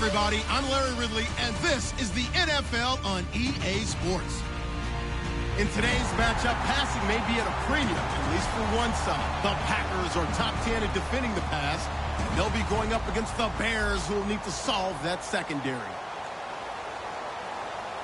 everybody. I'm Larry Ridley, and this is the NFL on EA Sports. In today's matchup, passing may be at a premium, at least for one side. The Packers are top 10 in defending the pass. They'll be going up against the Bears, who will need to solve that secondary.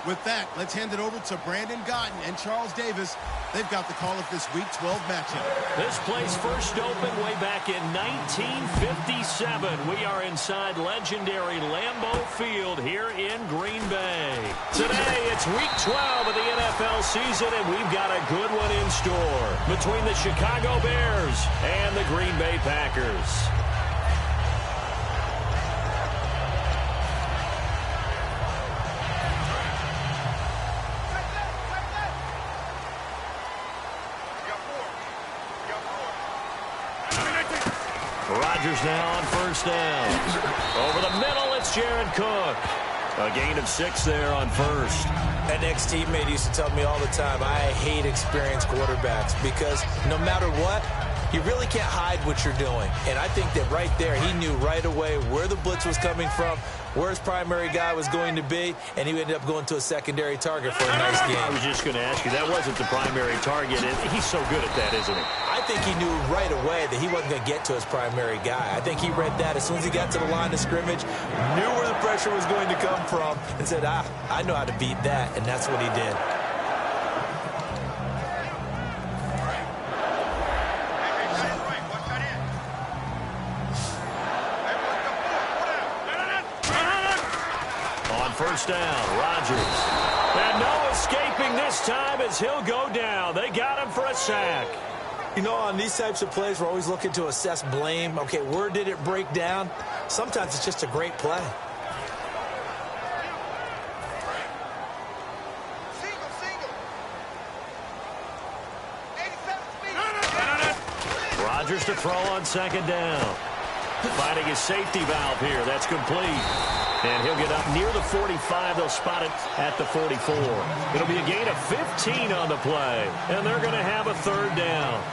With that, let's hand it over to Brandon Godden and Charles Davis. They've got the call of this Week 12 matchup. This place first opened way back in 1957. We are inside legendary Lambeau Field here in Green Bay. Today, it's Week 12 of the NFL season, and we've got a good one in store between the Chicago Bears and the Green Bay Packers. Rodgers now on first down. Over the middle, it's Jared Cook. A gain of 6 there on first. An ex-teammate used to tell me all the time, I hate experienced quarterbacks because no matter what, you really can't hide what you're doing. And I think that right there, he knew right away where the blitz was coming from, where his primary guy was going to be, and he ended up going to a secondary target for a nice game. I was just going to ask you, that wasn't the primary target, and he's so good at that, isn't he? I think he knew right away that he wasn't going to get to his primary guy. I think he read that as soon as he got to the line of scrimmage, knew where the pressure was going to come from, and said, I know how to beat that, and that's what he did. First down, Rodgers. And no escaping this time as he'll go down. They got him for a sack. You know, on these types of plays, we're always looking to assess blame. Okay, where did it break down? Sometimes it's just a great play. Rodgers to throw on second down. Finding his safety valve here. That's complete. And he'll get up near the 45. They'll spot it at the 44. It'll be a gain of 15 on the play. And they're going to have a third down.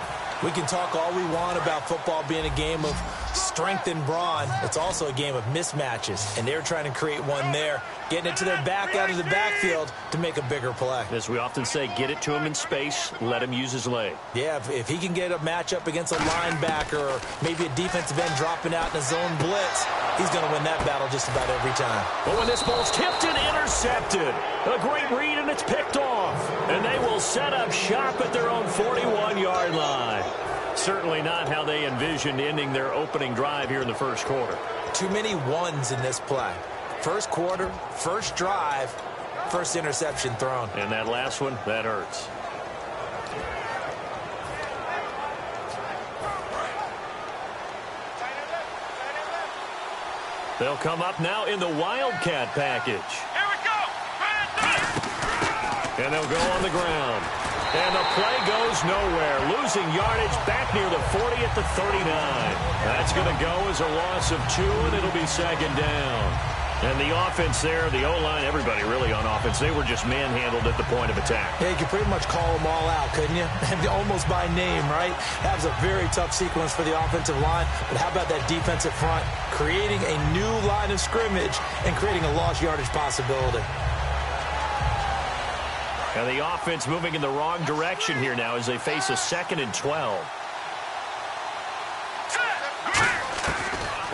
We can talk all we want about football being a game of strength and brawn. It's also a game of mismatches. And they're trying to create one there, getting it to their back out of the backfield to make a bigger play. As we often say, get it to him in space, let him use his leg. Yeah, if he can get a matchup against a linebacker or maybe a defensive end dropping out in a zone blitz, he's going to win that battle just about every time. But when this ball's tipped and intercepted, a great read and it's picked off. And they will set up shop at their own 41-yard line. Certainly not how they envisioned ending their opening drive here in the first quarter. Too many ones in this play. First quarter, first drive, first interception thrown. And that last one, that hurts. They'll come up now in the Wildcat package. Here we go. And they'll go on the ground. And the play goes nowhere. Losing yardage back near the 40 at the 39. That's going to go as a loss of 2, and it'll be second down. And the offense there, the O-line, everybody really on offense, they were just manhandled at the point of attack. Yeah, you could pretty much call them all out, couldn't you? Almost by name, right? That was a very tough sequence for the offensive line. But how about that defensive front creating a new line of scrimmage and creating a lost yardage possibility? And the offense moving in the wrong direction here now as they face a 2nd and 12.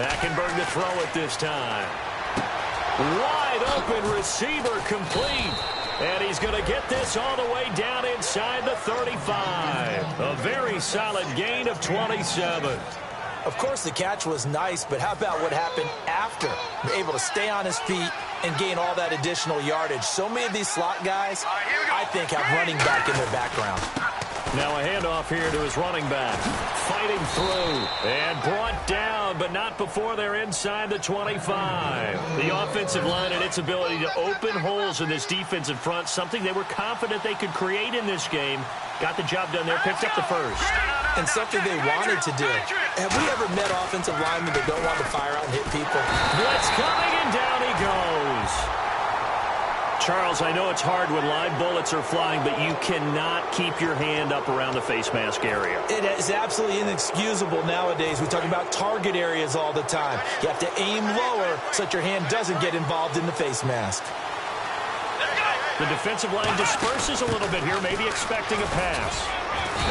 Hackenberg to throw it this time. Wide open receiver complete. And he's going to get this all the way down inside the 35. A very solid gain of 27. Of course, the catch was nice, but how about what happened after? Able to stay on his feet and gain all that additional yardage. So many of these slot guys, I think, have running back in their background. Now a handoff here to his running back. Fighting through and brought down, but not before they're inside the 25. The offensive line and its ability to open holes in this defensive front, something they were confident they could create in this game. Got the job done there, picked up the first. And something they wanted to do. Have we ever met offensive linemen that don't want to fire out and hit people? Blitz coming, and down he goes. Charles, I know it's hard when live bullets are flying, but you cannot keep your hand up around the face mask area. It is absolutely inexcusable nowadays. We talk about target areas all the time. You have to aim lower so that your hand doesn't get involved in the face mask. The defensive line disperses a little bit here, maybe expecting a pass.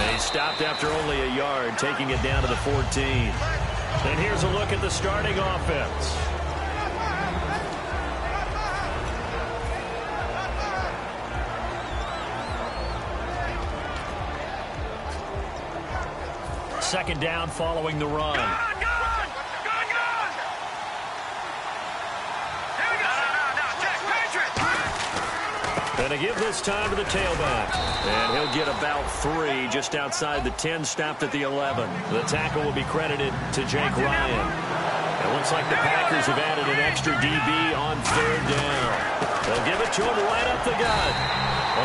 And he stopped after only a yard, taking it down to the 14. And here's a look at the starting offense. Second down following the run. And to give this time to the tailback. And he'll get about 3 just outside the 10, stopped at the 11. The tackle will be credited to Jake Ryan. It looks like the Packers have added an extra DB on third down. They'll give it to him right up the gut.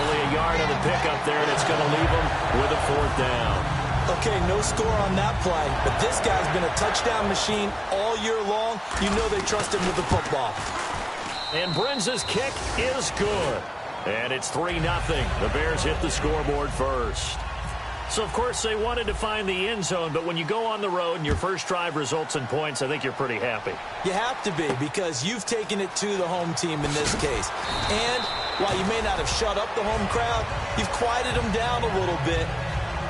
Only a yard on the pickup there, and it's going to leave him with a fourth down. Okay, no score on that play, but this guy's been a touchdown machine all year long. You know they trust him with the football. And Brenza's kick is good. And it's 3-0. The Bears hit the scoreboard first. So, of course, they wanted to find the end zone, but when you go on the road and your first drive results in points, I think you're pretty happy. You have to be, because you've taken it to the home team in this case. And while you may not have shut up the home crowd, you've quieted them down a little bit.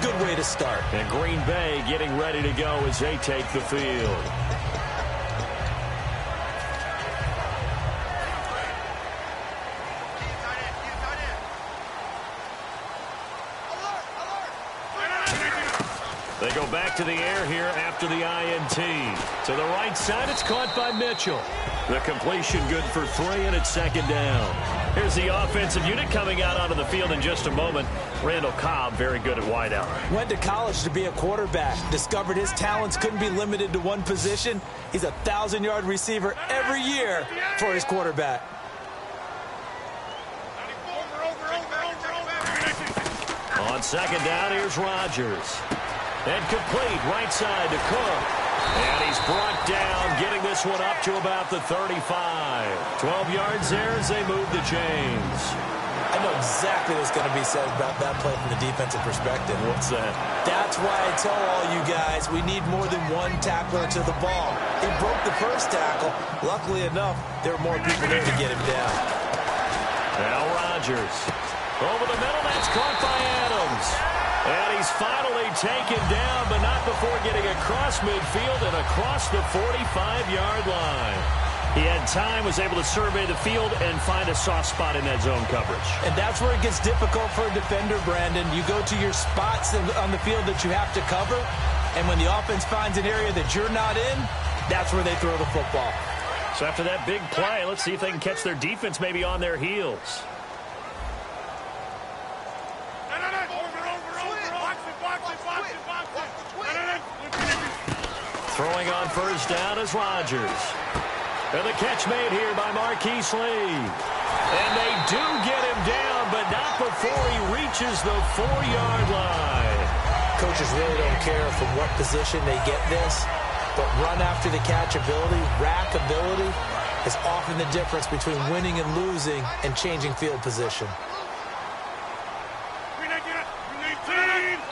Good way to start. And Green Bay getting ready to go as they take the field. They go back to the air here after the INT. To the right side, it's caught by Mitchell. The completion good for 3, and it's second down. Here's the offensive unit coming out onto the field in just a moment. Randall Cobb, very good at wideout. Went to college to be a quarterback. Discovered his talents couldn't be limited to one position. He's a 1,000-yard receiver every year for his quarterback. On second down, here's Rodgers. And complete, right side to Cook. And he's brought down, getting this one up to about the 35. 12 yards there as they move the chains. I know exactly what's going to be said about that play from the defensive perspective. What's that? That's why I tell all you guys we need more than one tackler to the ball. He broke the first tackle. Luckily enough, there were more people there to get him down. Now Rodgers. Over the middle, that's caught by Adams. And he's finally taken down, but not before getting across midfield and across the 45-yard line. He had time, was able to survey the field and find a soft spot in that zone coverage. And that's where it gets difficult for a defender, Brandon. You go to your spots on the field that you have to cover, and when the offense finds an area that you're not in, that's where they throw the football. So after that big play, let's see if they can catch their defense maybe on their heels. Throwing on first down is Rodgers. And the catch made here by Marquise Lee. And they do get him down, but not before he reaches the 4-yard line. Coaches really don't care from what position they get this, but run after the catch ability, rack ability, is often the difference between winning and losing and changing field position.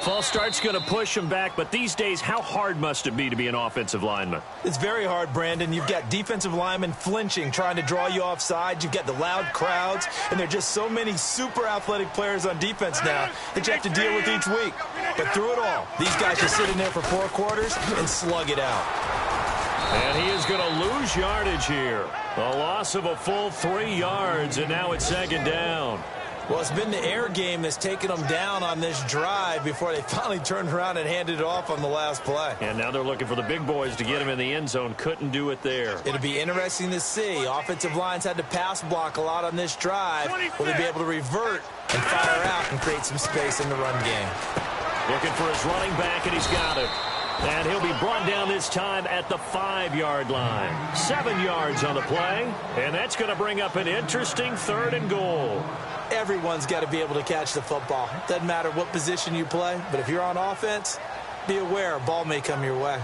False start's going to push him back, but these days, how hard must it be to be an offensive lineman? It's very hard, Brandon. You've got defensive linemen flinching, trying to draw you offside. You've got the loud crowds, and there are just so many super athletic players on defense now that you have to deal with each week. But through it all, these guys are sitting there for 4 quarters and slug it out. And he is going to lose yardage here. A loss of a full 3 yards, and now it's second down. Well, it's been the air game that's taken them down on this drive before they finally turned around and handed it off on the last play. And now they're looking for the big boys to get him in the end zone. Couldn't do it there. It'll be interesting to see. Offensive lines had to pass block a lot on this drive. Will they be able to revert and fire out and create some space in the run game? Looking for his running back, and he's got it. And he'll be brought down this time at the 5-yard line. 7 yards on the play. And that's going to bring up an interesting 3rd and goal. Everyone's got to be able to catch the football. Doesn't matter what position you play, but if you're on offense, be aware a ball may come your way.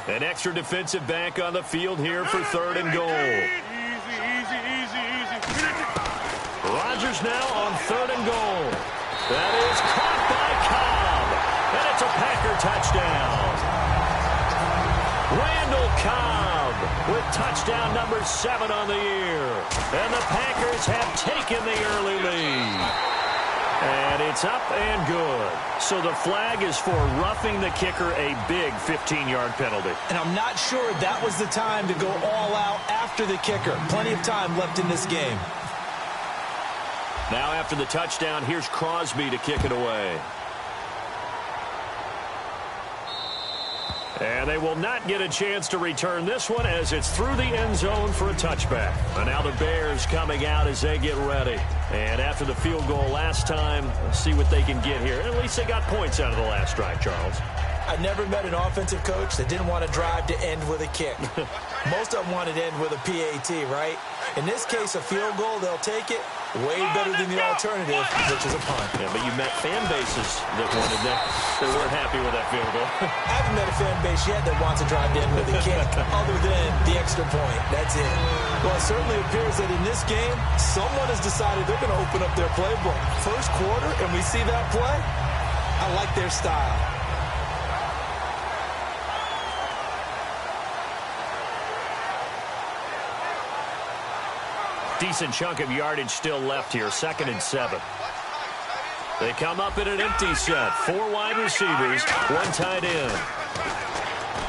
An extra defensive back on the field here for 3rd and goal. Rodgers now on 3rd and goal. That is caught by Cobb. And it's a Packer touchdown. Randall Cobb with touchdown number 7 on the year. And the Packers have taken the early lead. And it's up and good. So the flag is for roughing the kicker, a big 15-yard penalty. And I'm not sure that was the time to go all out after the kicker. Plenty of time left in this game. Now after the touchdown, here's Crosby to kick it away. And they will not get a chance to return this one as it's through the end zone for a touchback. And now the Bears coming out as they get ready. And after the field goal last time, let's see what they can get here. At least they got points out of the last drive, Charles. I never met an offensive coach that didn't want to drive to end with a kick. Most of them wanted to end with a PAT, right? In this case, a field goal, they'll take it. Way better than the alternative, which is a punt. Yeah, but you met fan bases that wanted that. They weren't happy with that field goal. I haven't met a fan base yet that wants to drive to end with a kick other than the extra point. That's it. Well, it certainly appears that in this game, someone has decided they're going to open up their playbook. First quarter, and we see that play. I like their style. Decent chunk of yardage still left here. 2nd and 7. They come up in an empty set. 4 wide receivers, 1 tight end.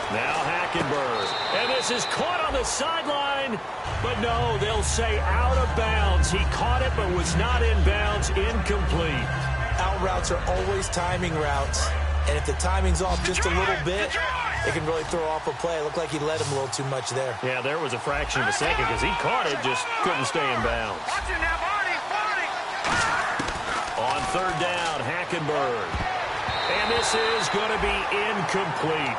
Now Hackenberg. And this is caught on the sideline. But no, they'll say out of bounds. He caught it but was not in bounds. Incomplete. Out routes are always timing routes. And if the timing's off just a little bit, it can really throw off a play. It looked like he led him a little too much there. Yeah, there was a fraction of a second because he caught it, just couldn't stay in bounds. On 3rd down, Hackenberg. And this is going to be incomplete.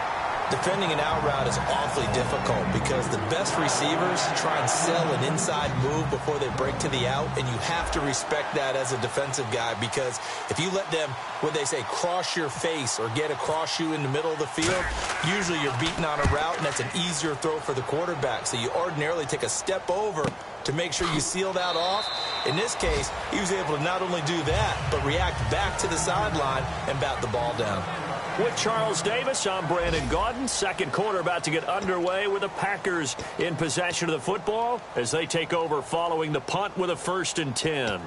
Defending an out route is awfully difficult because the best receivers try and sell an inside move before they break to the out, and you have to respect that as a defensive guy because if you let them, what they say, cross your face or get across you in the middle of the field, usually you're beaten on a route, and that's an easier throw for the quarterback. So you ordinarily take a step over to make sure you seal that off. In this case, he was able to not only do that, but react back to the sideline and bat the ball down. With Charles Davis, I'm Brandon Gaudin. 2nd quarter about to get underway with the Packers in possession of the football as they take over following the punt with a 1st and 10.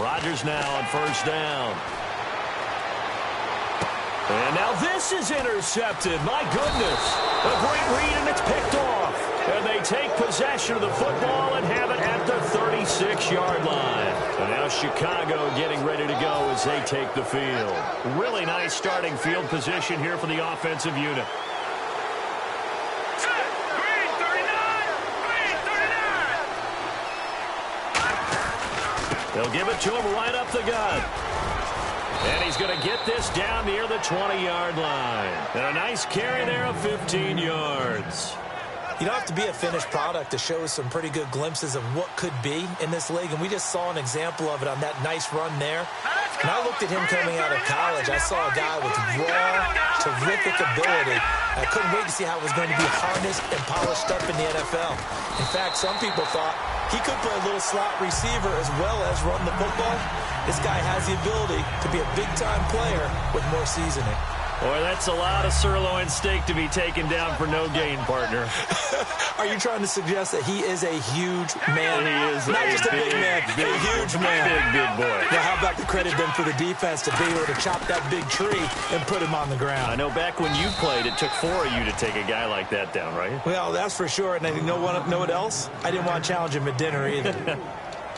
Rodgers now on 1st down. And now this is intercepted. My goodness. A great read, and it's picked off. And they take possession of the football and have it at the 36-yard line. And now Chicago getting ready to go as they take the field. Really nice starting field position here for the offensive unit. They'll give it to him right up the gut. And he's going to get this down near the 20-yard line. And a nice carry there of 15 yards. You don't have to be a finished product to show some pretty good glimpses of what could be in this league. And we just saw an example of it on that nice run there. When I looked at him coming out of college, I saw a guy with raw, terrific ability. I couldn't wait to see how it was going to be harnessed and polished up in the NFL. In fact, some people thought he could play a little slot receiver as well as run the football. This guy has the ability to be a big-time player with more seasoning. Boy, that's a lot of sirloin steak to be taken down for no gain, partner. Are you trying to suggest that he is a huge man? He is not just a big man, a huge man. Big boy. Now, how about the credit then for the defense to be able to chop that big tree and put him on the ground? I know back when you played, it took 4 of you to take a guy like that down, right? Well, that's for sure. And you know what else? I didn't want to challenge him at dinner either.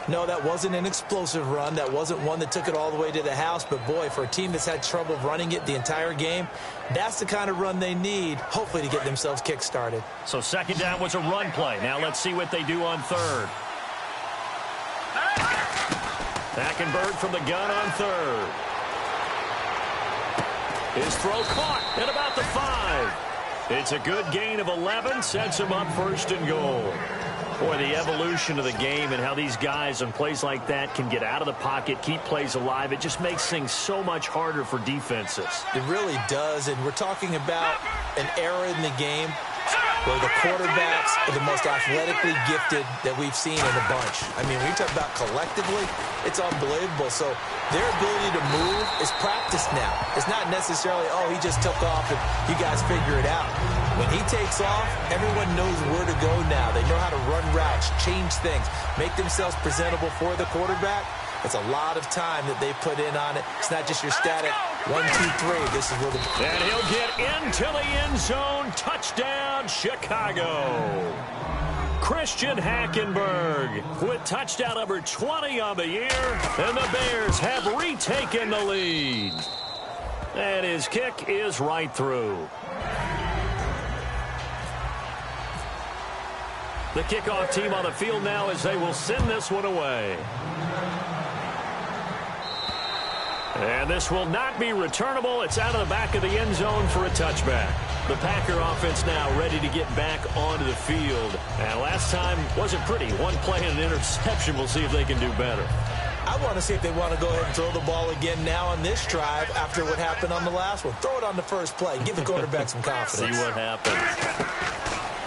No, that wasn't an explosive run. That wasn't one that took it all the way to the house. But, boy, for a team that's had trouble running it the entire game, that's the kind of run they need, hopefully, to get themselves kick-started. So 2nd down was a run play. Now let's see what they do on 3rd. Hackenberg from the gun on 3rd. His throw caught at about the 5. It's a good gain of 11, sets him up 1st and goal. Boy, the evolution of the game and how these guys on plays like that can get out of the pocket, keep plays alive, it just makes things so much harder for defenses. It really does, and we're talking about an era in the game where the quarterbacks are the most athletically gifted that we've seen in a bunch. I mean, when you talk about collectively, it's unbelievable. So their ability to move is practiced now. It's not necessarily, oh, he just took off and you guys figure it out. When he takes off, everyone knows where to go now. They know how to run routes, change things, make themselves presentable for the quarterback. It's a lot of time that they put in on it. It's not just your static 1, 2, 3. This is where the... And he'll get into the end zone. Touchdown, Chicago. Christian Hackenberg with touchdown number 20 on the year. And the Bears have retaken the lead. And his kick is right through. The kickoff team on the field now as they will send this one away. And this will not be returnable. It's out of the back of the end zone for a touchback. The Packer offense now ready to get back onto the field. And last time wasn't pretty. One play and an interception. We'll see if they can do better. I want to see if they want to go ahead and throw the ball again now on this drive after what happened on the last one. Throw it on the first play. Give the quarterback some confidence. See what happens.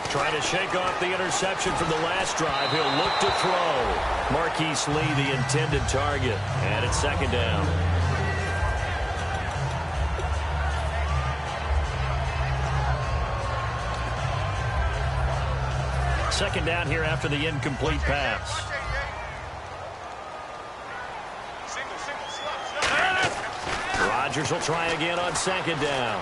Trying to shake off the interception from the last drive. He'll look to throw. Marquise Lee, the intended target. And it's second down. Second down here after the incomplete pass. Rodgers will try again on second down.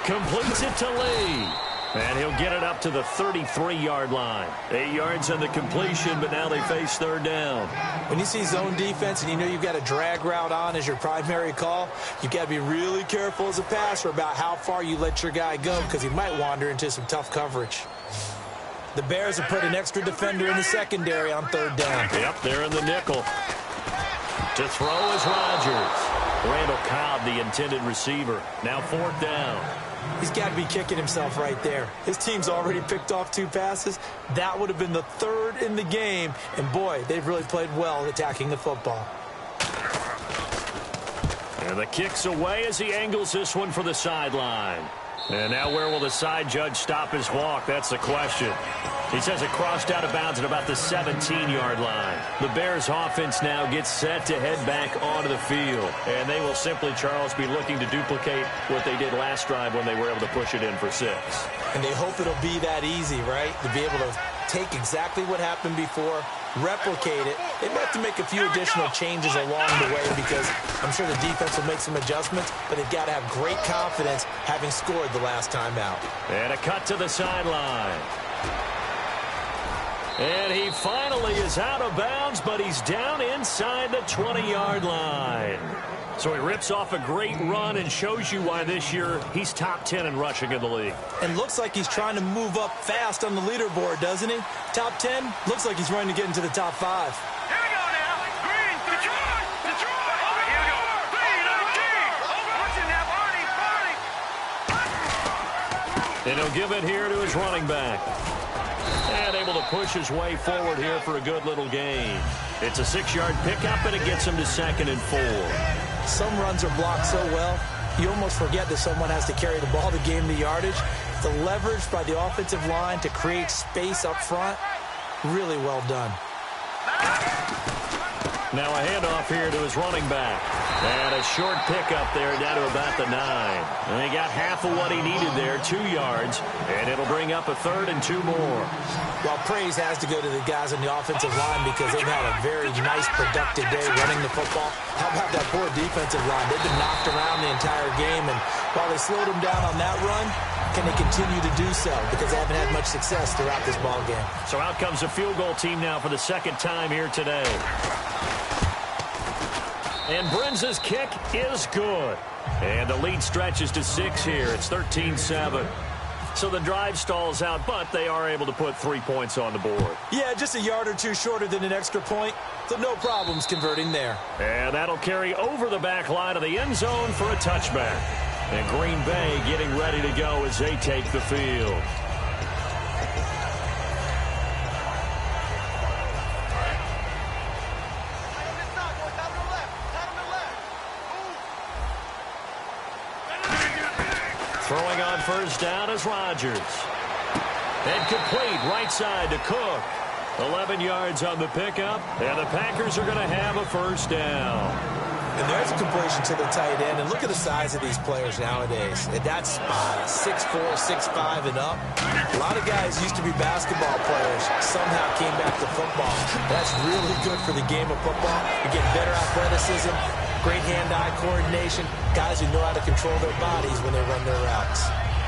Completes it to Lee. And he'll get it up to the 33-yard line. 8 yards on the completion, but now they face third down. When you see zone defense and you know you've got a drag route on as your primary call, you've got to be really careful as a passer about how far you let your guy go because he might wander into some tough coverage. The Bears have put an extra defender in the secondary on third down. Yep, they're in the nickel. To throw is Rodgers. Randall Cobb, the intended receiver. Now fourth down. He's got to be kicking himself right there. His team's already picked off 2 passes. That would have been the third in the game. And, boy, they've really played well attacking the football. And the kick's away as he angles this one for the sideline. And now where will the side judge stop his walk? That's the question. He says it crossed out of bounds at about the 17-yard line. The Bears offense now gets set to head back onto the field. And they will simply, Charles, be looking to duplicate what they did last drive when they were able to push it in for 6. And they hope it'll be that easy, right? To be able to take exactly what happened before, replicate it. They might have to make a few additional changes along the way because I'm sure the defense will make some adjustments, but they've got to have great confidence having scored the last time out. And a cut to the sideline. And he finally is out of bounds, but he's down inside the 20-yard line. So he rips off a great run and shows you why this year he's top 10 in rushing in the league. And looks like he's trying to move up fast on the leaderboard, doesn't he? Top 10, looks like he's running to get into the top 5. Here we go now. Green, Detroit, Detroit. Over here we go. Green, over. Watching now, Barney. And he'll give it here to his running back. And able to push his way forward here for a good little gain. It's a 6-yard pickup, and it gets him to second and 4. Some runs are blocked so well, you almost forget that someone has to carry the ball to gain the yardage. The leverage by the offensive line to create space up front, really well done. Now a handoff here to his running back. And a short pickup there down to about the 9. And he got half of what he needed there, 2 yards. And it'll bring up a 3rd and 2 more. Well, praise has to go to the guys on the offensive line because they've had a very nice, productive day running the football. How about that poor defensive line? They've been knocked around the entire game. And while they slowed them down on that run, can they continue to do so? Because they haven't had much success throughout this ball game. So out comes the field goal team now for the second time here today. And Brenza's kick is good. And the lead stretches to 6 here. It's 13-7. So the drive stalls out, but they are able to put 3 points on the board. Yeah, just a yard or 2 shorter than an extra point. So no problems converting there. And that'll carry over the back line of the end zone for a touchback. And Green Bay getting ready to go as they take the field. throwing on first down is Rodgers. And complete right side to Cook. 11 yards on the pickup, and the Packers are going to have a first down. And there's a completion to the tight end. And look at the size of these players nowadays. At that spot, 6'4", 6'5", and up. A lot of guys used to be basketball players, somehow came back to football. That's really good for the game of football. You're getting better athleticism, great hand-eye coordination, guys who know how to control their bodies when they run their routes.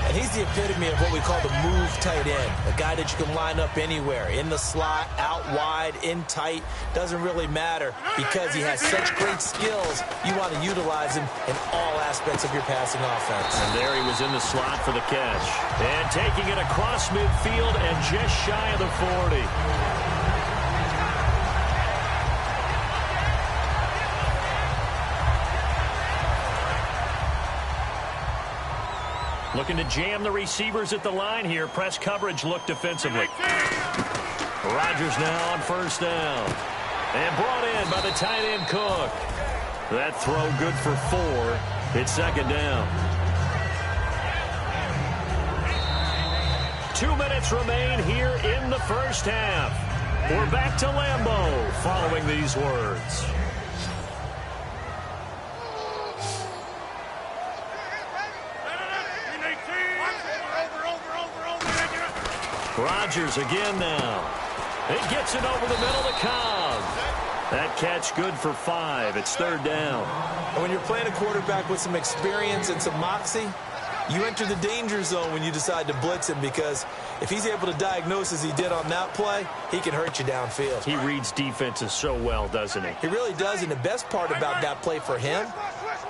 And he's the epitome of what we call the move tight end, a guy that you can line up anywhere, in the slot, out wide, in tight, doesn't really matter because he has such great skills. You want to utilize him in all aspects of your passing offense. And there he was in the slot for the catch. And taking it across midfield and just shy of the 40. Looking to jam the receivers at the line here. Press coverage look defensively. Rodgers now on first down. And brought in by the tight end Cook. That throw good for 4. It's second down. 2 minutes remain here in the first half. We're back to Lambeau following these words. Rodgers again now. He gets it over the middle to Cobb. That catch good for 5. It's third down. And when you're playing a quarterback with some experience and some moxie, you enter the danger zone when you decide to blitz him, because if he's able to diagnose as he did on that play, he can hurt you downfield. He reads defenses so well, doesn't he? He really does, and the best part about that play for him,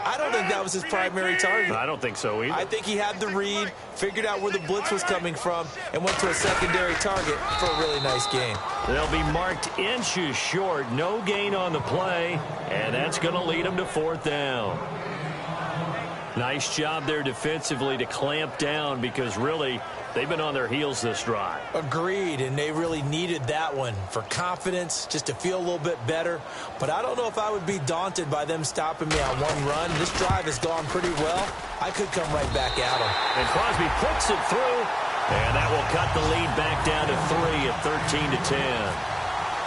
I don't think that was his primary target. I don't think so either. I think he had the read, figured out where the blitz was coming from, and went to a secondary target for a really nice gain. They'll be marked inches short. No gain on the play, and that's going to lead them to fourth down. Nice job there defensively to clamp down, because really they've been on their heels this drive. Agreed, and they really needed that one for confidence, just to feel a little bit better. But I don't know if I would be daunted by them stopping me on one run. This drive has gone pretty well. I could come right back at them. And Crosby puts it through, and that will cut the lead back down to 3 at 13-10.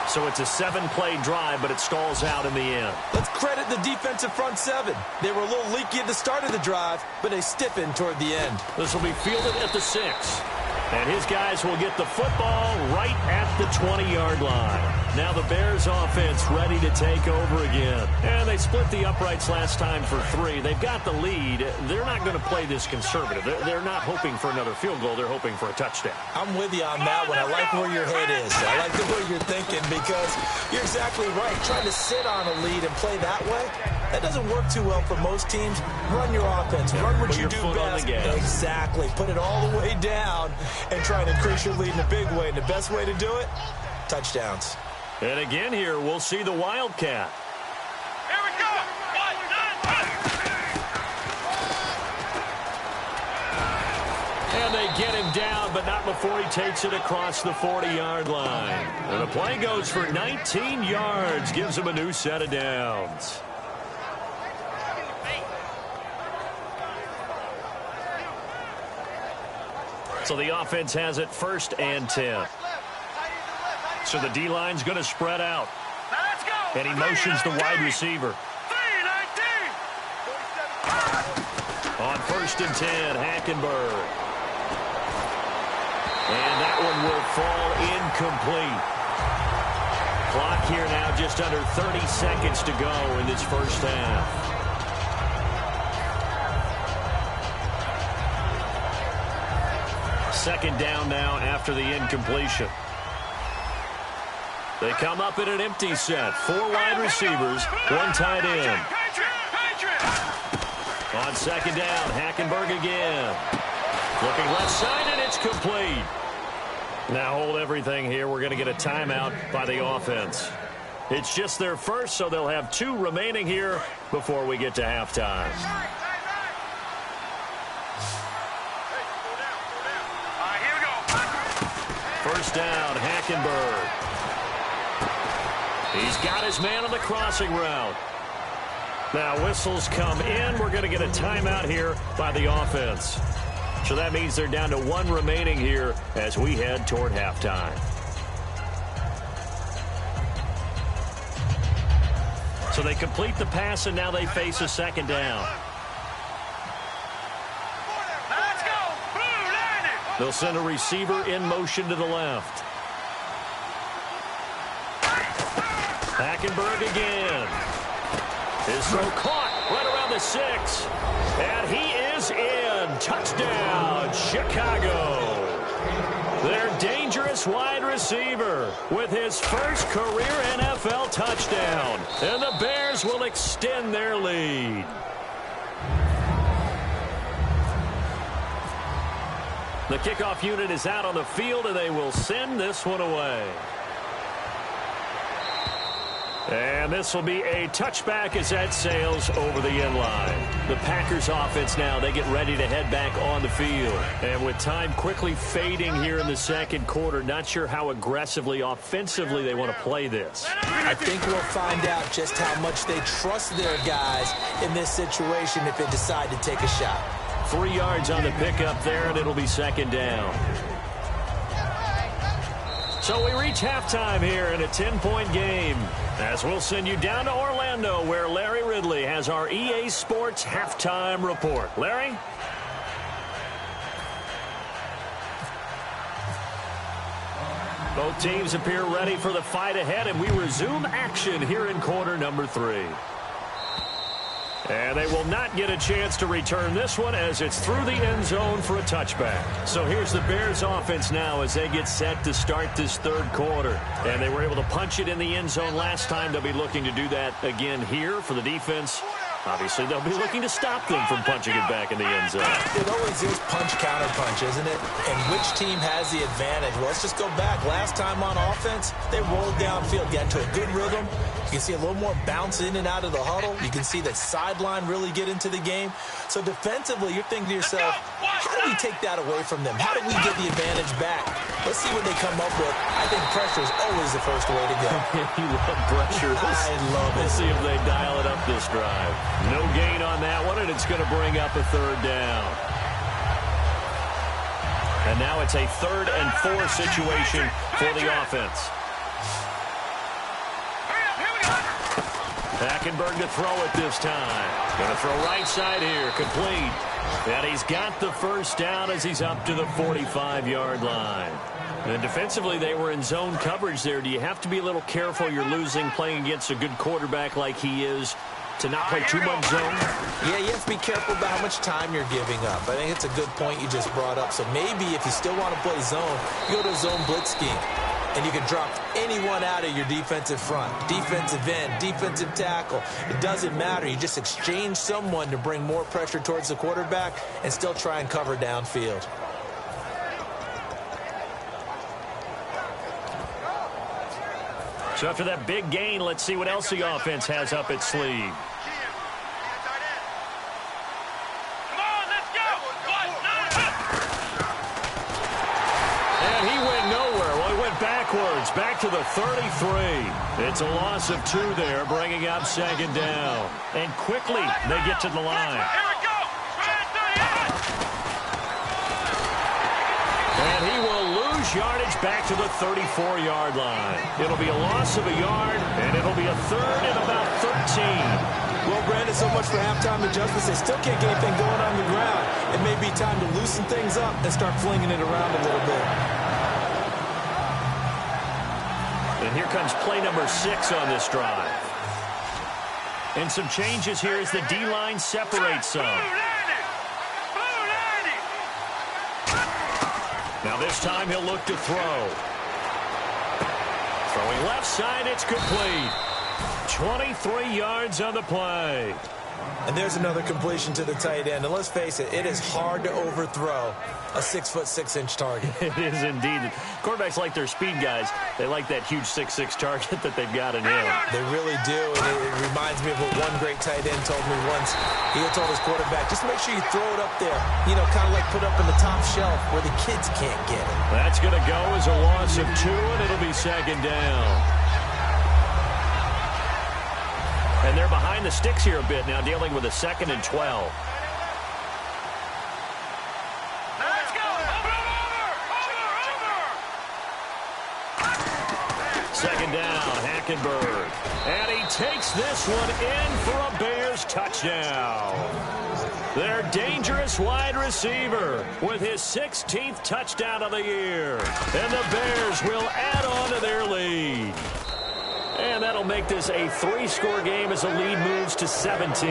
So it's a 7-play drive, but it stalls out in the end. Let's credit the defensive front 7. They were a little leaky at the start of the drive, but they stiffened toward the end. This will be fielded at the 6. And his guys will get the football right at the 20-yard line. Now the Bears offense ready to take over again. And they split the uprights last time for 3. They've got the lead. They're not going to play this conservative. They're not hoping for another field goal. They're hoping for a touchdown. I'm with you on that one. I like where your head is. I like the way you're thinking, because you're exactly right. Trying to sit on a lead and play that way, that doesn't work too well for most teams. Run your offense. Run what you do best. Exactly. Put it all the way down and try to increase your lead in a big way. And the best way to do it, touchdowns. And again here, we'll see the Wildcat. Here we go. 1, 2, 3. And they get him down, but not before he takes it across the 40-yard line. And the play goes for 19 yards, gives him a new set of downs. So the offense has it 1st and 10. So the D-line's going to spread out. Now let's go. And he motions the wide receiver. 3-19. On 1st and 10, Hackenberg. And that one will fall incomplete. Clock here now just under 30 seconds to go in this first half. Second down now after the incompletion. They come up in an empty set. 4 wide receivers, 1 tight end. On second down, Hackenberg again. Looking left side, and it's complete. Now hold everything here. We're going to get a timeout by the offense. It's just their first, so they'll have 2 remaining here before we get to halftime. Here we go. First down, Hackenberg. He's got his man on the crossing route. Now whistles come in. We're going to get a timeout here by the offense. So that means they're down to 1 remaining here as we head toward halftime. So they complete the pass, and now they face a second down. Let's go. Blue landing. They'll send a receiver in motion to the left. Hackenberg again. His throw caught right around the 6. And he is in. Touchdown, Chicago. Their dangerous wide receiver with his first career NFL touchdown. And the Bears will extend their lead. The kickoff unit is out on the field, and they will send this one away. And this will be a touchback as that sails over the end line. The Packers offense now, they get ready to head back on the field. And with time quickly fading here in the second quarter, not sure how aggressively, offensively they want to play this. I think we'll find out just how much they trust their guys in this situation if they decide to take a shot. 3 yards on the pickup there, and it'll be second down. So we reach halftime here in a 10-point game. As we'll send you down to Orlando, where Larry Ridley has our EA Sports halftime report. Larry? Both teams appear ready for the fight ahead, and we resume action here in quarter number 3. And they will not get a chance to return this one as it's through the end zone for a touchback. So here's the Bears offense now as they get set to start this third quarter. And they were able to punch it in the end zone last time. They'll be looking to do that again here for the defense. Obviously, they'll be looking to stop them from punching it back in the end zone. It always is punch-counter-punch, isn't it? And which team has the advantage? Well, let's just go back. Last time on offense, they rolled downfield, got into a good rhythm. You can see a little more bounce in and out of the huddle. You can see the sideline really get into the game. So defensively, you're thinking to yourself, how do we take that away from them? How do we get the advantage back? Let's see what they come up with. I think pressure is always the first way to go. You love pressure. I love it. Let's see if they dial it up this drive. No gain on that one, and it's going to bring up a third down. And now it's a 3rd and 4 situation for the offense. Hackenberg to throw it this time. Going to throw right side here, complete. And he's got the first down as he's up to the 45-yard line. And defensively, they were in zone coverage there. Do you have to be a little careful? You're losing, playing against a good quarterback like he is, to not play too much zone? Yeah, you have to be careful about how much time you're giving up. I think it's a good point you just brought up. So maybe if you still want to play zone, you go to a zone blitz scheme. And you can drop anyone out of your defensive front. Defensive end, defensive tackle. It doesn't matter. You just exchange someone to bring more pressure towards the quarterback and still try and cover downfield. So after that big gain, let's see what else the offense has up its sleeve. And he went nowhere. Well, he went backwards, back to the 33. It's a loss of 2 there, bringing up second down. And quickly, they get to the line. And he will lose yardage back to the 34-yard line. It'll be a loss of a yard, and it'll be a 3rd and about 13. Well, Brandon, so much for halftime adjustments. They still can't get anything going on the ground. It may be time to loosen things up and start flinging it around a little bit. And here comes play number 6 on this drive. And some changes here as the D-line separates some. Now this time he'll look to throw. Throwing left side, it's complete. 23 yards on the play. And there's another completion to the tight end. And let's face it, it is hard to overthrow a 6'6" target. It is indeed. Quarterbacks like their speed guys. They like that huge 6'6" target that they've got in him. They really do. And it reminds me of what one great tight end told me once. He told his quarterback, just make sure you throw it up there. You know, kind of like put up in the top shelf where the kids can't get it. That's going to go as a loss of 2, and it'll be second down. And they're behind the sticks here a bit now, dealing with a 2nd and 12. Second down, Hackenberg. And he takes this one in for a Bears touchdown. Their dangerous wide receiver with his 16th touchdown of the year. And the Bears will add on to their lead. And that'll make this a 3-score game as the lead moves to 17.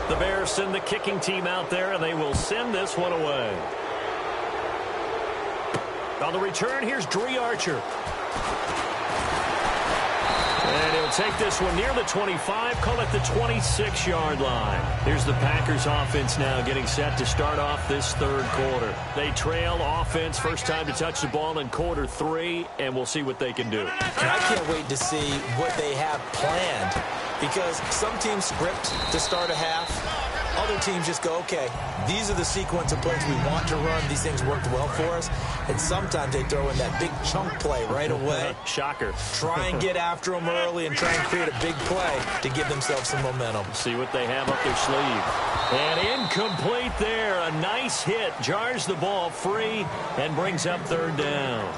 The Bears send the kicking team out there, and they will send this one away. On the return, here's Dree Archer. And he'll take this one near the 25, call it the 26-yard line. Here's the Packers offense now getting set to start off this third quarter. They trail offense, first time to touch the ball in quarter 3, and we'll see what they can do. And I can't wait to see what they have planned, because some teams script to start a half. Other teams just go, okay, these are the sequence of plays we want to run. These things worked well for us. And sometimes they throw in that big chunk play right away. Shocker. Try and get after them early and try and create a big play to give themselves some momentum. See what they have up their sleeve. And incomplete there. A nice hit. Jars the ball free and brings up third down.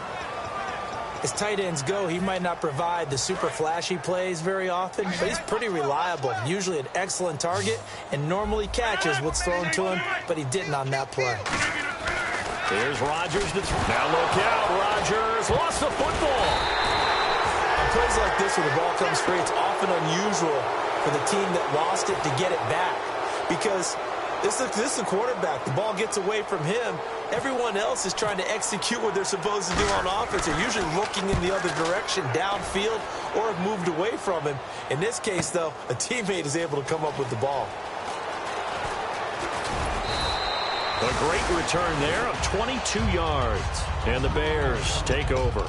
As tight ends go, he might not provide the super flashy plays very often, but he's pretty reliable. Usually an excellent target and normally catches what's thrown to him, but he didn't on that play. Here's Rodgers. Now look out. Rodgers lost the football. On plays like this where the ball comes free, it's often unusual for the team that lost it to get it back, because this is the quarterback. The ball gets away from him. Everyone else is trying to execute what they're supposed to do on offense. They're usually looking in the other direction, downfield, or have moved away from him. In this case, though, a teammate is able to come up with the ball. A great return there of 22 yards. And the Bears take over.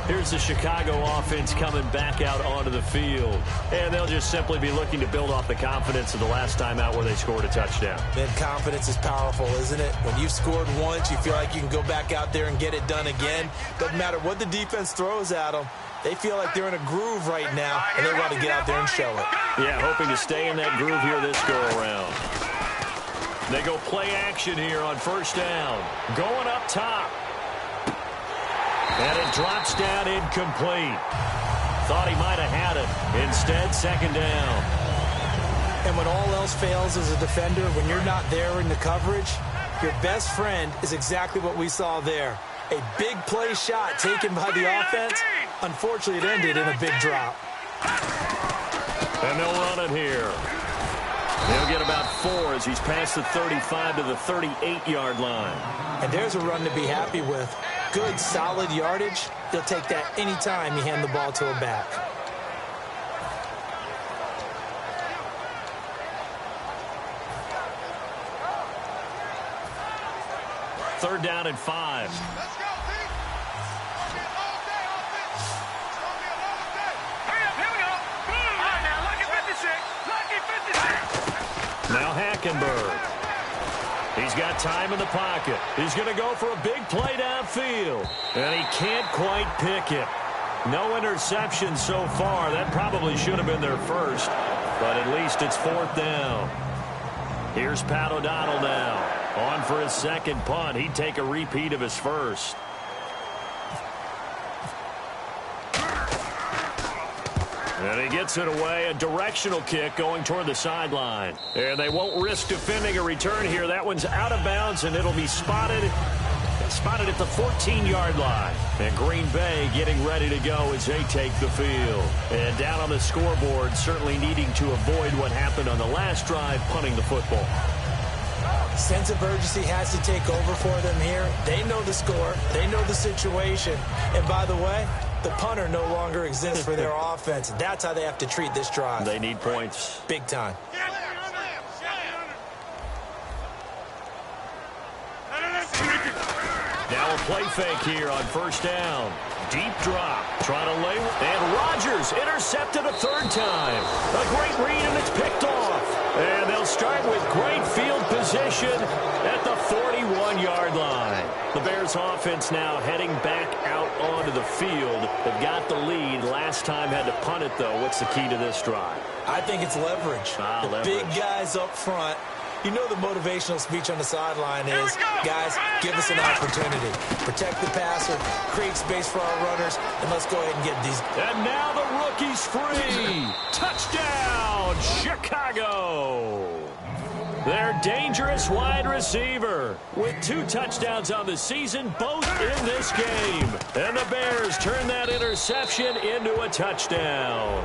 Here's the Chicago offense coming back out onto the field. And they'll just simply be looking to build off the confidence of the last time out where they scored a touchdown. Then confidence is powerful, isn't it? When you've scored once, you feel like you can go back out there and get it done again. Doesn't matter what the defense throws at them. They feel like they're in a groove right now, and they want to get out there and show it. Yeah, hoping to stay in that groove here this go-around. They go play action here on first down. Going up top. And it drops down incomplete. Thought he might have had it. Instead, second down. And when all else fails as a defender, when you're not there in the coverage, your best friend is exactly what we saw there. A big play shot taken by the offense. Unfortunately, it ended in a big drop. And they'll run it here. He'll get about 4 as he's past the 35 to the 38-yard line. And there's a run to be happy with. Good, solid yardage. He'll take that anytime you hand the ball to a back. Third down and 5. Now Hackenberg. He's got time in the pocket. He's going to go for a big play downfield. And he can't quite pick it. No interception so far. That probably should have been their first. But at least it's fourth down. Here's Pat O'Donnell now. On for his second punt. He'd take a repeat of his first. And he gets it away, a directional kick going toward the sideline. And they won't risk defending a return here. That one's out of bounds, and it'll be spotted at the 14-yard line. And Green Bay getting ready to go as they take the field. And down on the scoreboard, certainly needing to avoid what happened on the last drive, punting the football. Sense of urgency has to take over for them here. They know the score. They know the situation. And by the way, the punter no longer exists for their offense. That's how they have to treat this drive. They need points. Big time. Now a play fake here on first down. Deep drop. Trying to lay. And Rodgers intercepted a third time. A great read, and it's picked off. And they'll start with great field position at the 41-yard line. The Bears offense now heading back out onto the field. They've got the lead. Last time had to punt it, though. What's the key to this drive? I think it's leverage. Leverage. Big guys up front You know the motivational speech on the sideline is, guys, give us an opportunity. Protect the passer, create space for our runners, and let's go ahead and get these. And now the rookie's free. Touchdown, Chicago. Their dangerous wide receiver with 2 touchdowns on the season, both in this game. And the Bears turn that interception into a touchdown.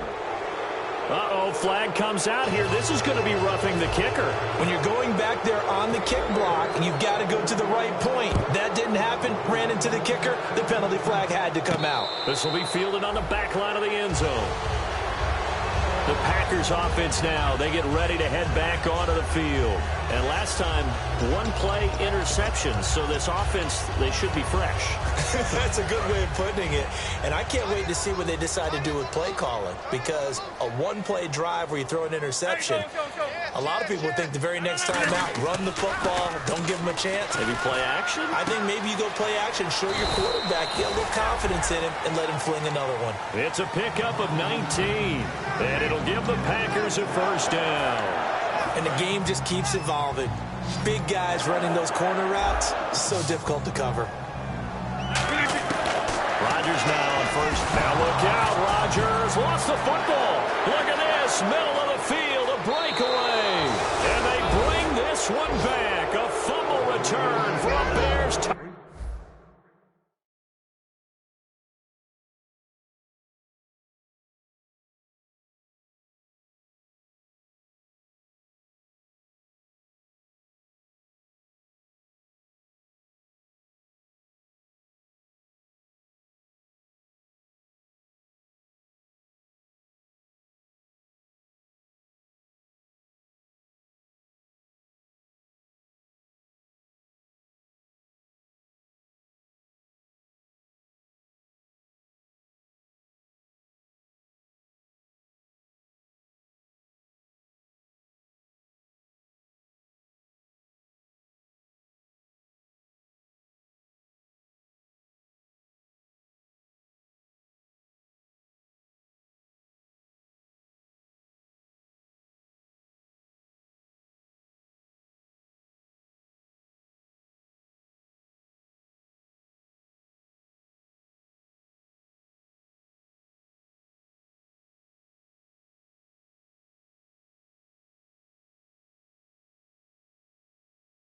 Uh-oh, flag comes out here. This is going to be roughing the kicker. When you're going back there on the kick block, you've got to go to the right point. That didn't happen. Ran into the kicker. The penalty flag had to come out. This will be fielded on the back line of the end zone. The Packers offense now, they get ready to head back onto the field. And last time, 1-play interception, so this offense, they should be fresh. That's a good way of putting it. And I can't wait to see what they decide to do with play calling, because a 1-play drive where you throw an interception, a lot of people think the very next time out, run the football, don't give them a chance. Maybe play action? I think maybe you go play action, show your quarterback, get a little confidence in him, and let him fling another one. It's a pickup of 19, and it'll give the Packers a first down. And the game just keeps evolving. Big guys running those corner routes, so difficult to cover. Rodgers now on first. Now look out, Rodgers lost the football. Look at this, middle of the field, a breakaway. And they bring this one back. A fumble return for a Bears touchdown.